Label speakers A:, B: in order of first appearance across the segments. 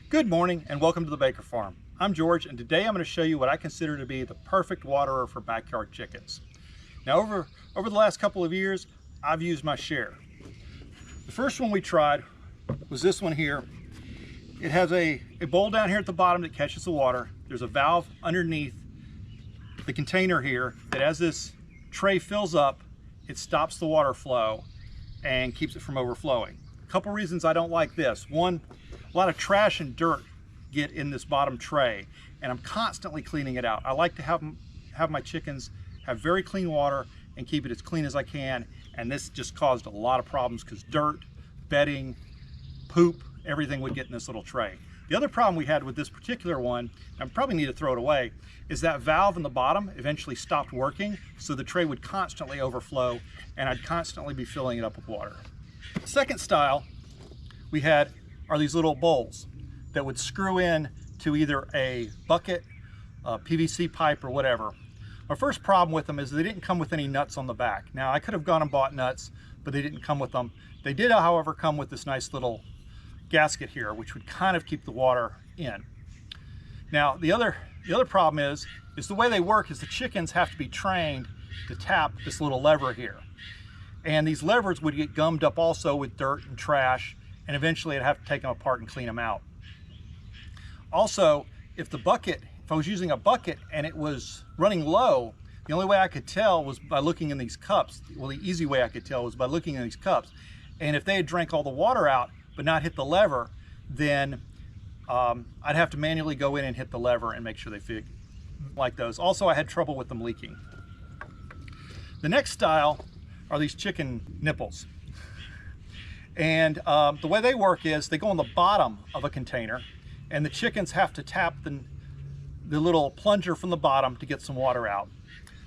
A: Good morning and welcome to the Baker Farm. I'm George, and today I'm going to show you what I consider to be the perfect waterer for backyard chickens. Now over the last couple of years, I've used my share. The first one we tried was this one here. It has a bowl down here at the bottom that catches the water. There's a valve underneath the container here that as this tray fills up, it stops the water flow and keeps it from overflowing. A couple reasons I don't like this. One, a lot of trash and dirt get in this bottom tray, and I'm constantly cleaning it out. I like to have my chickens have very clean water and keep it as clean as I can, and this just caused a lot of problems because dirt, bedding, poop, everything would get in this little tray. The other problem we had with this particular one, I probably need to throw it away, is that valve in the bottom eventually stopped working, so the tray would constantly overflow and I'd constantly be filling it up with water. The second style we had are these little bowls that would screw in to either a bucket, a PVC pipe, or whatever. My first problem with them is they didn't come with any nuts on the back. Now I could have gone and bought nuts, but they didn't come with them. They did, however, come with this nice little gasket here, which would kind of keep the water in. Now the other problem is the way they work is the chickens have to be trained to tap this little lever here. And these levers would get gummed up also with dirt and trash, and eventually I'd have to take them apart and clean them out. Also, if I was using a bucket and it was running low, the only way I could tell was by looking in these cups. Well, the easy way I could tell was by looking in these cups. And if they had drank all the water out but not hit the lever, then I'd have to manually go in and hit the lever and make sure they fit like those. Also, I had trouble with them leaking. The next style are these chicken nipples. And the way they work is they go on the bottom of a container, and the chickens have to tap the little plunger from the bottom to get some water out.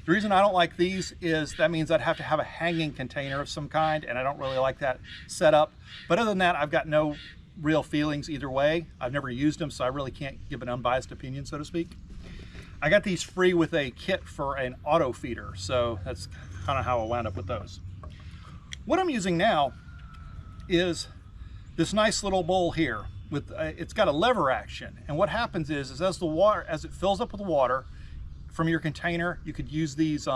A: The reason I don't like these is that means I'd have to have a hanging container of some kind, and I don't really like that setup. But other than that, I've got no real feelings either way. I've never used them, so I really can't give an unbiased opinion, so to speak. I got these free with a kit for an auto feeder, so that's kind of how I wound up with those. What I'm using now is this nice little bowl here with it's got a lever action, and what happens is as it fills up with water from your container, you could use these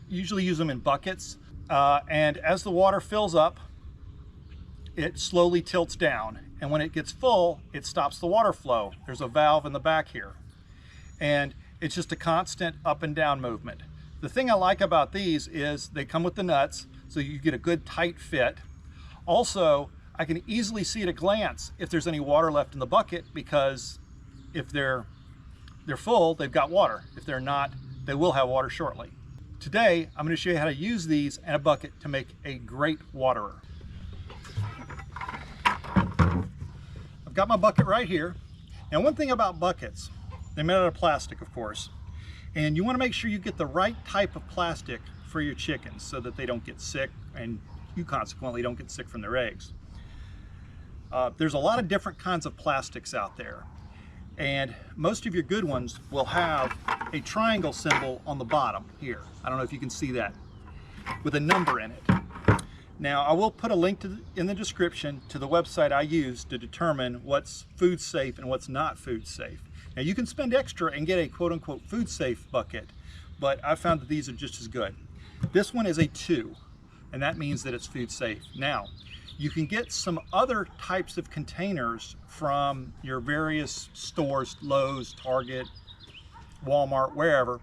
A: usually use them in buckets, and as the water fills up, it slowly tilts down, and when it gets full, it stops the water flow. There's a valve in the back here, and it's just a constant up and down movement. The thing I like about these is they come with the nuts, so you get a good tight fit. Also, I can easily see at a glance if there's any water left in the bucket, because if they're full, they've got water. If they're not, they will have water shortly. Today, I'm going to show you how to use these in a bucket to make a great waterer. I've got my bucket right here. Now, one thing about buckets, they're made out of plastic, of course, and you want to make sure you get the right type of plastic for your chickens so that they don't get sick, and you consequently don't get sick from their eggs. There's a lot of different kinds of plastics out there, and most of your good ones will have a triangle symbol on the bottom here. I don't know if you can see that, with a number in it. Now, I will put a link in the description to the website I use to determine what's food safe and what's not food safe. Now, you can spend extra and get a quote-unquote food safe bucket, but I found that these are just as good. This one is a 2, and that means that it's food safe. Now, you can get some other types of containers from your various stores, Lowe's, Target, Walmart, wherever,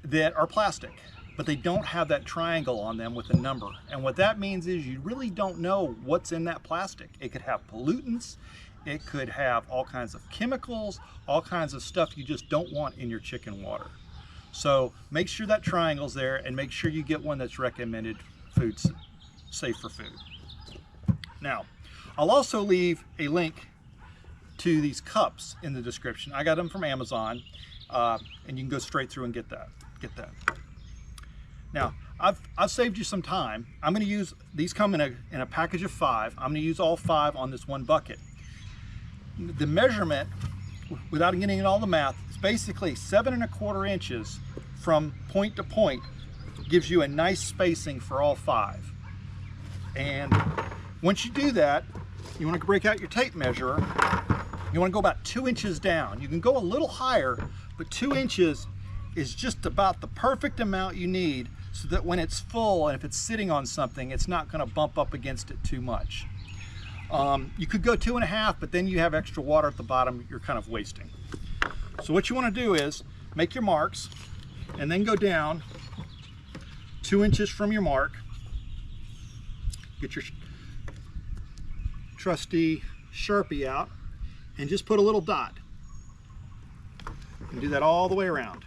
A: that are plastic, but they don't have that triangle on them with a number. And what that means is you really don't know what's in that plastic. It could have pollutants, it could have all kinds of chemicals, all kinds of stuff you just don't want in your chicken water. So make sure that triangle's there, and make sure you get one that's recommended food safe for food. Now, I'll also leave a link to these cups in the description. I got them from Amazon, and you can go straight through and get that. Now, I've saved you some time. I'm going to use these. Come in a package of 5. I'm going to use all 5 on this one bucket. The measurement, without getting into all the math, is basically 7 1/4 inches from point to point. Gives you a nice spacing for all 5. And once you do that, you want to break out your tape measure, You want to go about 2 inches down. You can go a little higher, but 2 inches is just about the perfect amount you need so that when it's full and if it's sitting on something, it's not going to bump up against it too much. You could go 2.5, but then you have extra water at the bottom you're kind of wasting. So what you want to do is make your marks and then go down 2 inches from your mark. Get your trusty Sharpie out and just put a little dot. And do that all the way around.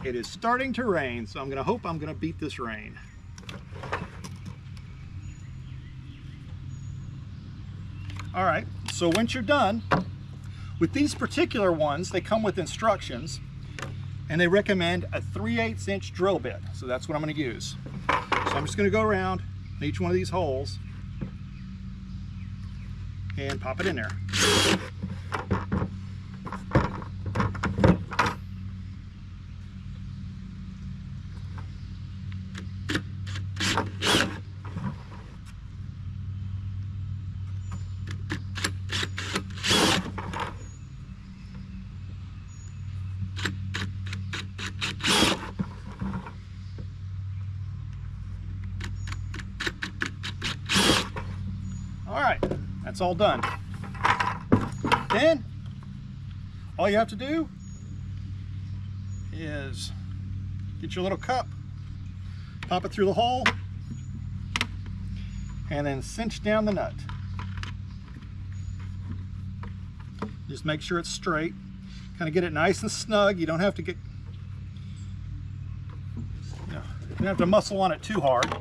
A: It is starting to rain, so I'm going to hope I'm going to beat this rain. All right, so once you're done, with these particular ones, they come with instructions, and they recommend a 3/8 inch drill bit. So that's what I'm going to use. So I'm just going to go around each one of these holes and pop it in there. All right, that's all done. Then all you have to do is get your little cup, pop it through the hole, and then cinch down the nut. Just make sure it's straight. Kind of get it nice and snug. You don't have to get, you don't have to muscle on it too hard.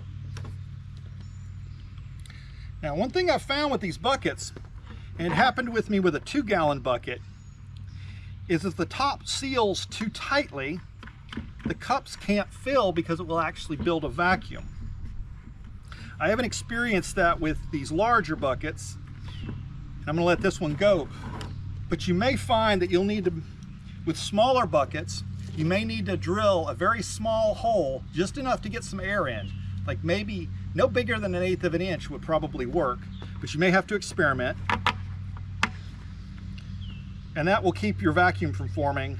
A: Now, one thing I found with these buckets, and it happened with me with a 2-gallon bucket, is if the top seals too tightly, the cups can't fill because it will actually build a vacuum. I haven't experienced that with these larger buckets, and I'm going to let this one go. But you may find that you'll need to, with smaller buckets, you may need to drill a very small hole, just enough to get some air in. Like maybe no bigger than 1/8 of an inch would probably work, but you may have to experiment. And that will keep your vacuum from forming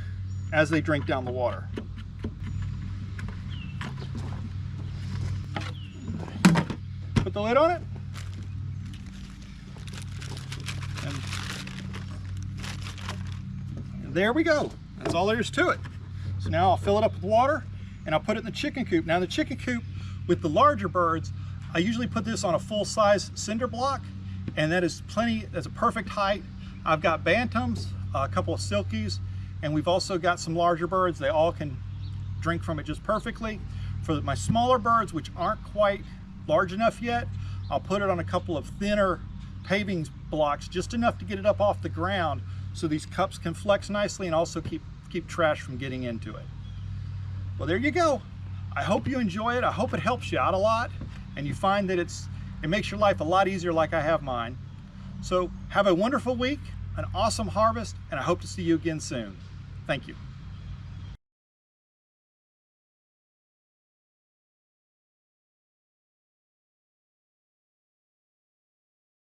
A: as they drink down the water. Put the lid on it. And there we go. That's all there is to it. So now I'll fill it up with water and I'll put it in the chicken coop. Now the chicken coop with the larger birds, I usually put this on a full-size cinder block, and that is plenty, that's a perfect height. I've got bantams, a couple of silkies, and we've also got some larger birds. They all can drink from it just perfectly. For my smaller birds, which aren't quite large enough yet, I'll put it on a couple of thinner paving blocks, just enough to get it up off the ground so these cups can flex nicely and also keep trash from getting into it. Well, there you go. I hope you enjoy it. I hope it helps you out a lot and you find that it makes your life a lot easier like I have mine. So have a wonderful week, an awesome harvest, and I hope to see you again soon. Thank you.